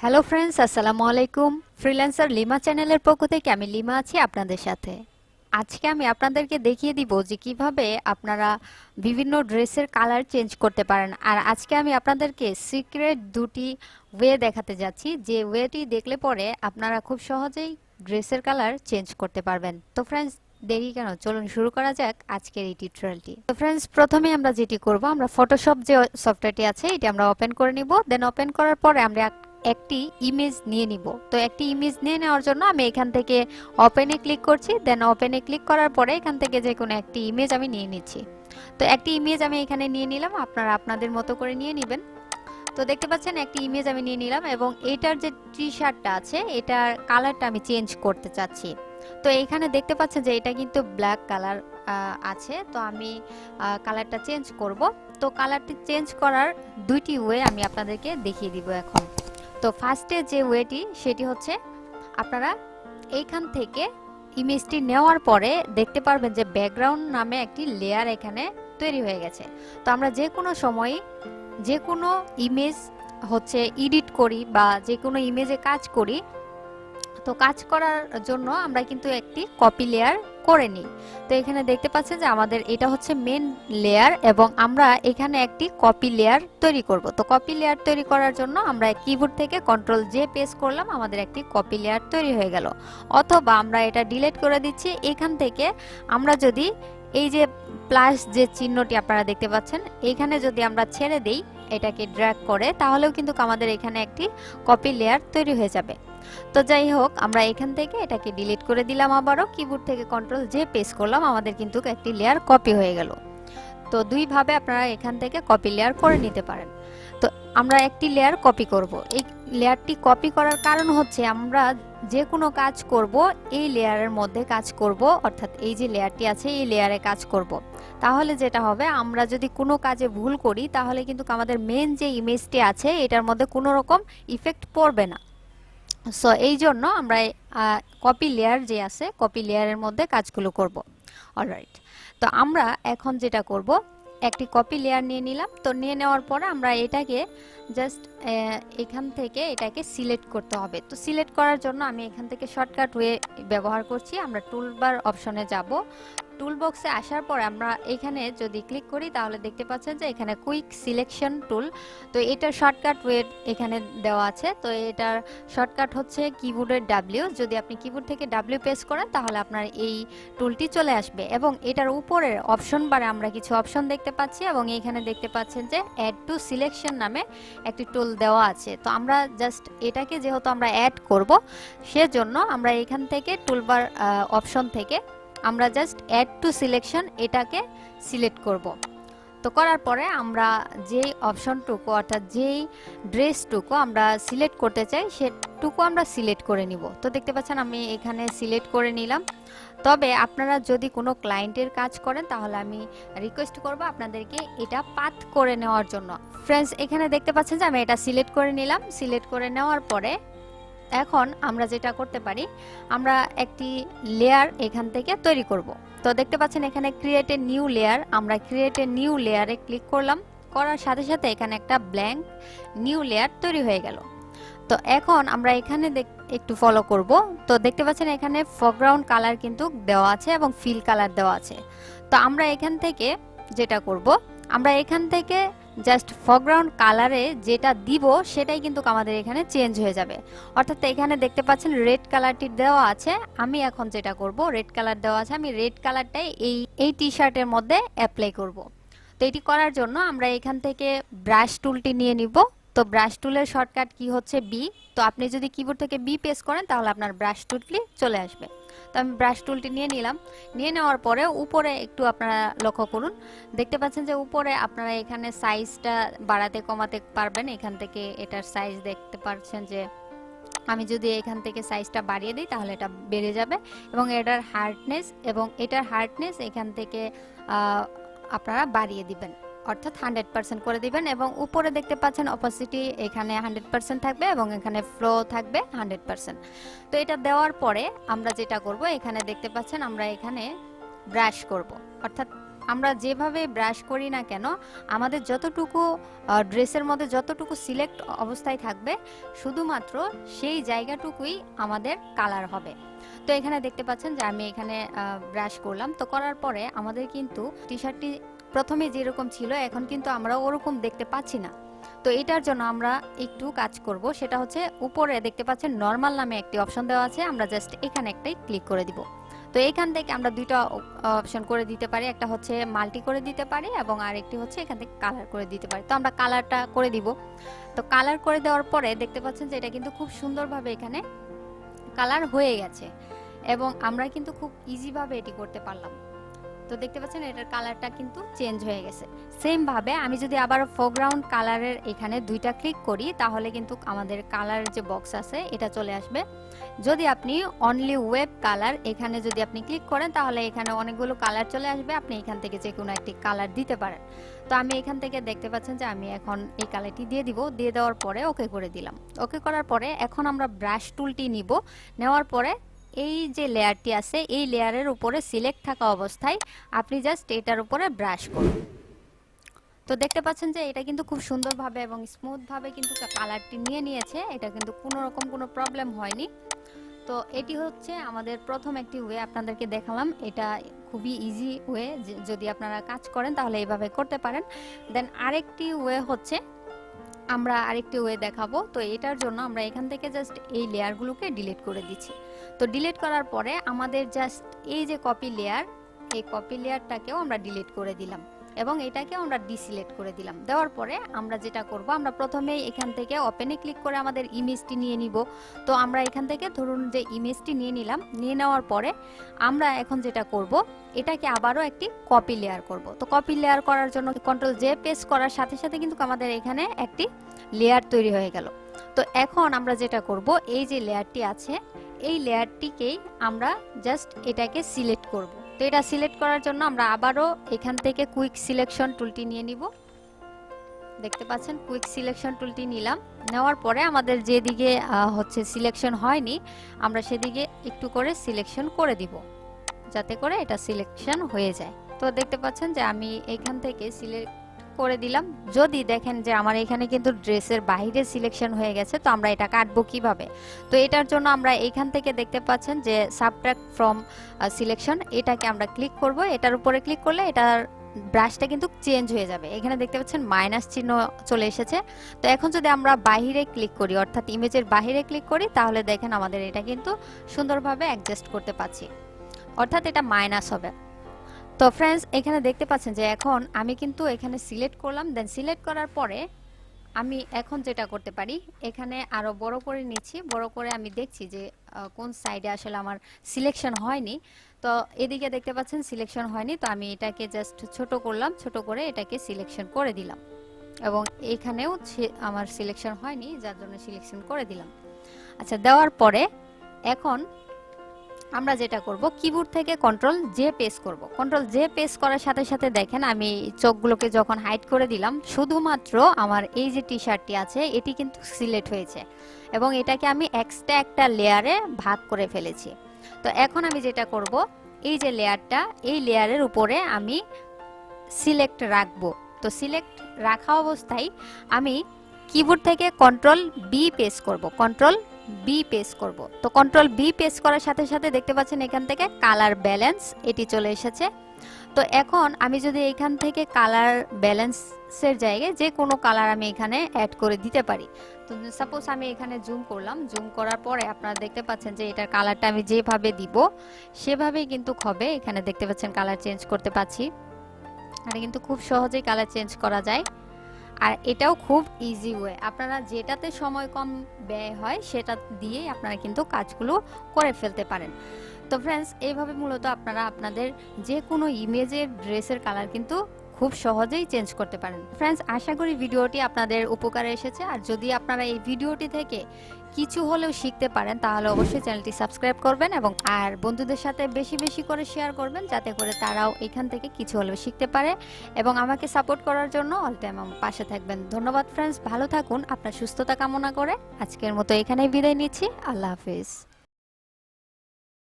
Hello friends, আসসালামু আলাইকুম। Freelancer lima চ্যানেলের পক্ষ থেকে আমি লিমা আছি আপনাদের সাথে। আজকে আমি আপনাদেরকে দেখিয়ে দিব যে কিভাবে আপনারা বিভিন্ন ড্রেসের কালার চেঞ্জ করতে পারেন। আর আজকে আমি আপনাদেরকে সিক্রেট দুটি ওয়ে দেখাতে যাচ্ছি, যে ওয়েটি দেখলে পরে আপনারা খুব সহজেই ড্রেসের কালার চেঞ্জ করতে পারবেন। তো ফ্রেন্ডস, দেরি কেন, চলুন শুরু করা যাক আজকের এই টিউটোরিয়ালটি। তো ফ্রেন্ডস, প্রথমে আমরা যেটি করব, আমরা ফটোশপ যে সফটওয়্যারটি আছে এটি আমরা ওপেন করে নিব। দেন ওপেন করার পরে আমরা একটি ইমেজ নিয়ে নিব। তো একটি ইমেজ নিয়ে নেওয়ার জন্য আমি এখান থেকে ওপেনে ক্লিক করছি। দেন ওপেনে ক্লিক করার পরে এখান থেকে যে কোনো একটি ইমেজ আমি নিয়ে নিচ্ছি। তো একটি ইমেজ আমি এখানে নিয়ে নিলাম, আপনারা আপনাদের মতো করে নিয়ে নেবেন। তো দেখতে পাচ্ছেন একটি ইমেজ আমি নিয়ে নিলাম, এবং এটার যে টি শার্টটা আছে এটার কালারটা আমি চেঞ্জ করতে চাচ্ছি। তো এখানে দেখতে পাচ্ছেন যে এটা কিন্তু ব্ল্যাক কালার আছে। তো আমি কালারটা চেঞ্জ করব। তো কালারটি চেঞ্জ করার দুইটি ওয়ে আমি আপনাদেরকে দেখিয়ে দিব এখন। তো ফার্স্টে যে ওয়েটি সেটি হচ্ছে, আপনারা এইখান থেকে ইমেজটি নেওয়ার পরে দেখতে পারবেন যে ব্যাকগ্রাউন্ড নামে একটি লেয়ার এখানে তৈরি হয়ে গেছে। তো আমরা যে কোনো সময় যে কোনো ইমেজ হচ্ছে এডিট করি বা যে কোনো ইমেজে কাজ করি, তো কাজ করার জন্য আমরা কিন্তু একটি কপি লেয়ার করে নিই। তো এখানে দেখতে পাচ্ছেন যে আমাদের এটা হচ্ছে মেন লেয়ার, এবং আমরা এখানে একটি কপি লেয়ার তৈরি করব। তো কপি লেয়ার তৈরি করার জন্য আমরা কিবোর্ড থেকে কন্ট্রোল জে প্রেস করলাম, আমাদের একটি কপি লেয়ার তৈরি হয়ে গেল। অথবা আমরা এটা ডিলিট করে দিচ্ছি। এখান থেকে আমরা যদি এই যে প্লাস যে চিহ্নটি আপনারা দেখতে পাচ্ছেন, এখানে যদি আমরা ছেড়ে দেই এটাকে ড্র্যাগ করে, তাহলেও কিন্তু আমাদের এখানে একটি কপি লেয়ার তৈরি হয়ে যাবে। তো যাই হোক, আমরা এখান থেকে এটাকে ডিলিট করে দিলাম, আবারও কিবোর্ড থেকে কন্ট্রোল জে প্রেস করলাম, আমাদের কিন্তু একটি লেয়ার কপি হয়ে গেল। তো দুইভাবে আপনারা এখান থেকে কপি লেয়ার করে নিতে পারেন। তো আমরা একটি লেয়ার কপি করব। এই লেয়ারটি কপি করার কারণ হচ্ছে, আমরা যে কোনো কাজ করব এই লেয়ারের মধ্যে কাজ করব, অর্থাৎ এই যে লেয়ারটি আছে এই লেয়ারে কাজ করব। তাহলে যেটা হবে, আমরা যদি কোনো কাজে ভুল করি তাহলে কিন্তু আমাদের মেন যে ইমেজটি আছে এটার মধ্যে কোনো রকম ইফেক্ট পড়বে না। সো এই জন্য আমরা কপি লেয়ার যে আছে কপি লেয়ারের মধ্যে কাজগুলো করব। অলরাইট, তো আমরা এখন যেটা করব, একটি কপি লেয়ার নিয়ে নিলাম। তো নিয়ে নেওয়ার পরে আমরা এটাকে জাস্ট এখান থেকে এটাকে সিলেক্ট করতে হবে। তো সিলেক্ট করার জন্য আমি এখান থেকে শর্টকাট ওয়ে ব্যবহার করছি। আমরা টুলবার অপশনে যাব। টুল বক্সে আসার পর আমরা এখানে যদি ক্লিক করি তাহলে দেখতে পাচ্ছেন যে এখানে কুইক সিলেকশন টুল। তো এটার শর্টকাট ওয়ে এখানে দেওয়া আছে। তো এটার শর্টকাট হচ্ছে কিবোর্ডের ডাব্লিউ। যদি আপনি কিবোর্ড থেকে ডাব্লিউ প্রেস করেন তাহলে আপনার এই টুলটি চলে আসবে, এবং এটার উপরের অপশন বারে আমরা কিছু অপশন দেখতে পাচ্ছি, এবং এখানে দেখতে পাচ্ছেন যে অ্যাড টু সিলেকশন নামে একটি টুল দেওয়া আছে। তো আমরা জাস্ট এটাকে যেহেতু আমরা অ্যাড করব, সেজন্য আমরা এখান থেকে টুলবার অপশন থেকে আমরা জাস্ট অ্যাড টু সিলেকশন এটাকে সিলেক্ট করব। তো করার পরে আমরা যেই অপশনটুকু, অর্থাৎ যেই ড্রেসটুকু আমরা সিলেক্ট করতে চাই সেটুকু আমরা সিলেক্ট করে নিব। তো দেখতে পাচ্ছেন আমি এখানে সিলেক্ট করে নিলাম। তবে আপনারা যদি কোনো ক্লায়েন্টের কাজ করেন তাহলে আমি রিকোয়েস্ট করব আপনাদেরকে এটা পাথ করে নেওয়ার জন্য। ফ্রেন্ডস, এখানে দেখতে পাচ্ছেন যে আমি এটা সিলেক্ট করে নিলাম। সিলেক্ট করে নেওয়ার পরে এখন আমরা যেটা করতে পারি, আমরা একটি লেয়ার এখান থেকে তৈরি করব। তো দেখতে পাচ্ছেন এখানে ক্রিয়েট এ নিউ লেয়ার, আমরা ক্রিয়েট এ নিউ লেয়ারে ক্লিক করলাম। করার সাথে সাথে এখানে একটা ব্ল্যাঙ্ক নিউ লেয়ার তৈরি হয়ে গেল। তো এখন আমরা এখানে একটু ফলো করব। তো দেখতে পাচ্ছেন এখানে ফরগ্রাউন্ড কালার কিন্তু দেওয়া আছে এবং ফিল কালার দেওয়া আছে। তো আমরা এখান থেকে যেটা করব, আমরা এখান থেকে জাস্ট ফরগ্রাউন্ড কালারে যেটা দিব সেটাই কিন্তু আমাদের এখানে চেঞ্জ হয়ে যাবে। অর্থাৎ এখানে দেখতে পাচ্ছেন রেড কালারটি দেওয়া আছে। আমি এখন যেটা করব, রেড কালার দেওয়া আছে, আমি রেড কালারটাই এই টি শার্টের মধ্যে অ্যাপ্লাই করব। তো এটি করার জন্য আমরা এখান থেকে ব্রাশ টুলটি নিয়ে নিব। তো ব্রাশ টুলের শর্টকাট কি হচ্ছে বি। তো আপনি যদি কিবোর্ড থেকে বি প্রেস করেন তাহলে আপনার ব্রাশ টুলটি চলে আসবে। তো আমি ব্রাশ টুলটি নিয়ে নিলাম। নিয়ে নেওয়ার পরে উপরে একটু আপনারা লক্ষ্য করুন, দেখতে পাচ্ছেন যে উপরে আপনারা এখানে সাইজটা বাড়াতে কমাতে পারবেন। এখান থেকে এটার সাইজ দেখতে পাচ্ছেন যে আমি যদি এখান থেকে সাইজটা বাড়িয়ে দিই তাহলে এটা বেড়ে যাবে, এবং এটার হার্ডনেস এখান থেকে আপনারা বাড়িয়ে দিবেন, অর্থাৎ 100% করে দিবেন। এবং উপরে দেখতে পাচ্ছেন অপাসিটি এখানে 100% থাকবে, এবং এখানে ফ্লো থাকবে 100%। তো এটা দেওয়ার পরে আমরা যেটা করব, এখানে দেখতে পাচ্ছেন আমরা এখানে ব্রাশ করব, অর্থাৎ আমরা যেভাবে ব্রাশ করি না কেন আমাদের যতটুকু ড্রেসের মধ্যে যতটুকু সিলেক্ট অবস্থায় থাকবে শুধুমাত্র সেই জায়গাটুকুই আমাদের কালার হবে। তো এখানে দেখতে পাচ্ছেন যে আমি এখানে ব্রাশ করলাম, তো করার পরে আমাদের কিন্তু টি শার্টটি প্রথমে যেরকম ছিল এখন কিন্তু আমরা ওরকম দেখতে পাচ্ছি না। তো এটার জন্য আমরা একটু কাজ করব, সেটা হচ্ছে উপরে দেখতে পাচ্ছেন নরমাল নামে একটি অপশন দেওয়া আছে, আমরা জাস্ট এখানে একটাই ক্লিক করে দিব। তো এখান থেকে আমরা দুইটা অপশন করে দিতে পারি, একটা হচ্ছে মাল্টি করে দিতে পারি এবং আরেকটি হচ্ছে এখান থেকে কালার করে দিতে পারি। তো আমরা কালারটা করে দিব। তো কালার করে দেওয়ার পরে দেখতে পাচ্ছেন যে এটা কিন্তু খুব সুন্দরভাবে এখানে কালার হয়ে গেছে এবং আমরা কিন্তু খুব ইজিভাবে এটি করতে পারলাম। তো দেখতে পাচ্ছেন এটার কালারটা কিন্তু চেঞ্জ হয়ে গেছে। সেম ভাবে আমি যদি আবার ফোরগ্রাউন্ড কালারের এখানে দুইটা ক্লিক করি তাহলে কিন্তু আমাদের কালারের যে বক্স আছে এটা চলে আসবে। যদি আপনি অনলি ওয়েব কালার এখানে যদি আপনি ক্লিক করেন তাহলে এখানে অনেকগুলো কালার চলে আসবে, আপনি এখান থেকে যে কোনো একটি কালার দিতে পারেন। তো আমি এখান থেকে দেখতে পাচ্ছেন যে আমি এখন এই কালারটি দিয়ে দিব, দিয়ে দেওয়ার পরে ওকে করে দিলাম। ওকে করার পরে এখন আমরা ব্রাশ টুলটি নিব, নেওয়ার পরে এই যে লেয়ারটি আছে এই লেয়ারের উপরে সিলেক্ট থাকা অবস্থায় আপনি জাস্ট এটার উপরে ব্রাশ করুন। তো দেখতে পাচ্ছেন যে এটা কিন্তু খুব সুন্দরভাবে এবং স্মুথভাবে কিন্তু কালারটি নিয়ে নিয়েছে, এটা কিন্তু কোনো রকম কোনো প্রবলেম হয়নি। তো এটি হচ্ছে আমাদের প্রথম একটি ওয়ে আপনাদেরকে দেখালাম, এটা খুবই ইজি ওয়ে, যদি আপনারা কাজ করেন তাহলে এইভাবে করতে পারেন। দেন আরেকটি ওয়ে হচ্ছে আমরা আরেকটি ওয়ে দেখাবো। তো এটার জন্য আমরা এখান থেকে জাস্ট এই লেয়ারগুলোকে ডিলিট করে দিচ্ছি। তো ডিলিট করার পরে আমাদের জাস্ট এই যে কপি লেয়ার, এই কপি লেয়ারটাকেও আমরা ডিলিট করে দিলাম এবং এটাকেও আমরা ডিসিলেক্ট করে দিলাম। দেওয়ার পরে আমরা যেটা করব, আমরা প্রথমেই এখান থেকে ওপেনে ক্লিক করে আমাদের ইমেজটি নিয়ে নিব। তো আমরা এখান থেকে ধরুন যে ইমেজটি নিয়ে নিলাম, নিয়ে নেওয়ার পরে আমরা এখন যেটা করব এটাকে আবারও একটি কপি লেয়ার করব। তো কপি লেয়ার করার জন্য কন্ট্রোল জে প্রেস করার সাথে সাথে কিন্তু আমাদের এখানে একটি লেয়ার তৈরি হয়ে গেল। তো এখন আমরা যেটা করব এই যে লেয়ারটি আছে এই লেয়ারটিকেই আমরা জাস্ট এটাকে সিলেক্ট করব। তো এটা সিলেক্ট করার জন্য আমরা আবারও এখান থেকে কুইক সিলেকশন টুলটি নিয়ে নিব। দেখতে পাচ্ছেন কুইক সিলেকশন টুলটি নিলাম, নেওয়ার পরে আমাদের যেদিকে হচ্ছে সিলেকশন হয়নি আমরা সেদিকে একটু করে সিলেকশন করে দিব যাতে করে এটা সিলেকশন হয়ে যায়। তো দেখতে পাচ্ছেন যে আমি এখান থেকে সিলেক্ট করে দিলাম। যদি দেখেন যে আমার এখানে কিন্তু ড্রেসের বাইরে সিলেকশন হয়ে গেছে, তো আমরা এটা কাটবো কিভাবে? তো এটার জন্য আমরা এখান থেকে দেখতে পাচ্ছেন যে সাবট্রাক্ট ফ্রম সিলেকশন, এটাকে আমরা ক্লিক করব। এটার উপরে ক্লিক করলে এটার ব্রাশটা কিন্তু চেঞ্জ হয়ে যাবে। এখানে দেখতে পাচ্ছেন মাইনাস চিহ্ন চলে এসেছে। তো এখন যদি আমরা বাহিরে ক্লিক করি অর্থাৎ ইমেজের বাহিরে ক্লিক করি তাহলে দেখেন আমাদের এটা কিন্তু সুন্দরভাবে অ্যাডজাস্ট করতে পারছি, অর্থাৎ এটা মাইনাস হবে। তো ফ্রেন্ডস এখানে দেখতে পাচ্ছেন যে এখন আমি কিন্তু এখানে সিলেক্ট করলাম, দেন সিলেক্ট করার পরে আমি এখন যেটা করতে পারি এখানে আরো বড় করে নিচ্ছি, বড় করে আমি দেখছি যে কোন সাইডে আসলে আমার সিলেকশন হয়নি। তো এদিকে দেখতে পাচ্ছেন সিলেকশন হয়নি, তো আমি এটাকে জাস্ট ছোট করলাম, ছোট করে এটাকে সিলেকশন করে দিলাম এবং এখানেও আমার সিলেকশন হয়নি যার জন্য সিলেকশন করে দিলাম। আচ্ছা, দেওয়ার পরে এখন আমরা যেটা করব কিবোর্ড থেকে কন্ট্রোল জে প্রেস করব। কন্ট্রোল জে প্রেস করার সাথে সাথে দেখেন আমি চোখগুলোকে যখন হাইড করে দিলাম শুধুমাত্র আমার এই যে টি শার্টটি আছে এটি কিন্তু সিলেক্ট হয়েছে এবং এটাকে আমি এক্সট্রা একটা লেয়ারে ভাগ করে ফেলেছি। তো এখন আমি যেটা করব এই যে লেয়ারটা এই লেয়ারের উপরে আমি সিলেক্ট রাখবো। তো সিলেক্ট রাখা অবস্থায় আমি কিবোর্ড থেকে কন্ট্রোল বি প্রেস করব, কন্ট্রোল বি প্রেস করব। তো কন্ট্রোল বি প্রেস করার সাথে সাথে দেখতে পাচ্ছেন এখান থেকে কালার ব্যালেন্স এটি চলে এসেছে। তো এখন আমি যদি এখান থেকে কালার ব্যালেন্সের জায়গায় যে কোনো কালার আমি এখানে অ্যাড করে দিতে পারি। তো সাপোজ আমি এখানে জুম করলাম, জুম করার পরে আপনারা দেখতে পাচ্ছেন যে এটার কালারটা আমি যেভাবে দিব সেভাবেই কিন্তু হবে। এখানে দেখতে পাচ্ছেন কালার চেঞ্জ করতে পারছি, আর কিন্তু খুব সহজেই কালার চেঞ্জ করা যায়। আর এটাও খুব ইজি ওয়ে, আপনারা যেটাতে সময় কম ব্যয় হয় সেটা দিয়েই আপনারা কিন্তু কাজগুলো করে ফেলতে পারেন। তো ফ্রেন্ডস এইভাবে মূলত আপনারা আপনাদের যে কোনো ইমেজের ড্রেসের কালার কিন্তু খুব সহজেই চেঞ্জ করতে পারেন। ফ্রেন্ডস আশা করি ভিডিওটি আপনাদের উপকারে এসেছে, আর যদি আপনারা এই ভিডিওটি থেকে কিছু হলেও শিখতে পারেন তাহলে অবশ্যই চ্যানেলটি সাবস্ক্রাইব করবেন এবং আর বন্ধুদের সাথে বেশি বেশি করে শেয়ার করবেন যাতে করে তারাও এখান থেকে কিছু হলেও শিখতে পারে এবং আমাকে সাপোর্ট করার জন্য অল টাইম আমার পাশে থাকবেন। ধন্যবাদ ফ্রেন্ডস, ভালো থাকুন, আপনার সুস্থতা কামনা করে আজকের মতো এখানেই বিদায় নিচ্ছি। আল্লাহ হাফিজ।